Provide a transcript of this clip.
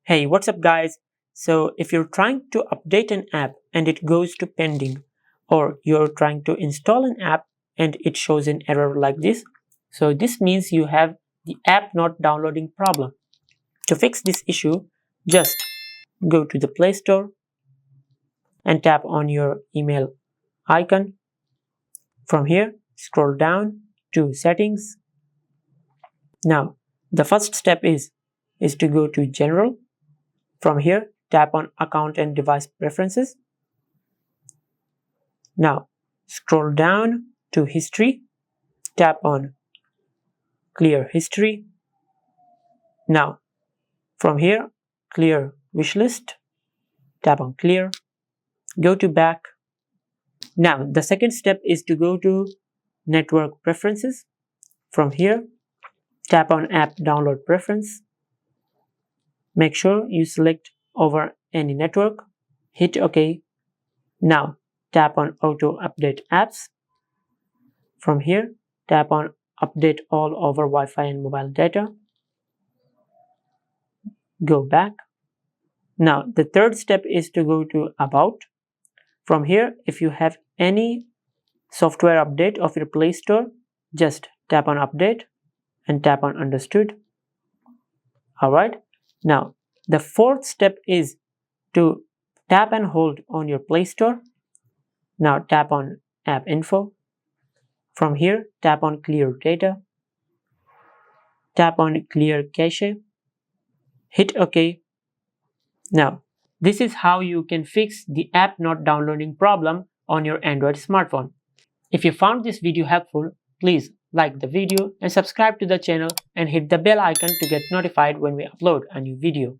Hey, what's up guys? So if you're trying to update an app and it goes to pending, or you're trying to install an app and it shows an error like this, so this means you have the app not downloading problem. To fix this issue, just go to the Play Store and tap on your email icon. From here, scroll down to settings. Now, the first step is to go to General. From here, tap on Account and Device Preferences. Now, scroll down to History. Tap on Clear History. Now, from here, Clear Wishlist. Tap on Clear. Go to Back. Now, the second step is to go to Network Preferences. From here, tap on App Download Preference. Make sure you select over any network. Hit OK. Now, tap on Auto Update Apps. From here, tap on Update All over Wi-Fi and Mobile Data. Go back. Now, the third step is to go to About. From here, if you have any software update of your Play Store, just tap on Update and tap on Understood. Alright. Now, the fourth step is to tap and hold on your Play Store. Now, tap on App Info. From here, tap on Clear Data. Tap on Clear Cache. Hit OK. Now, this is how you can fix the app not downloading problem on your Android smartphone. If you found this video helpful, please like the video and subscribe to the channel and hit the bell icon to get notified when we upload a new video.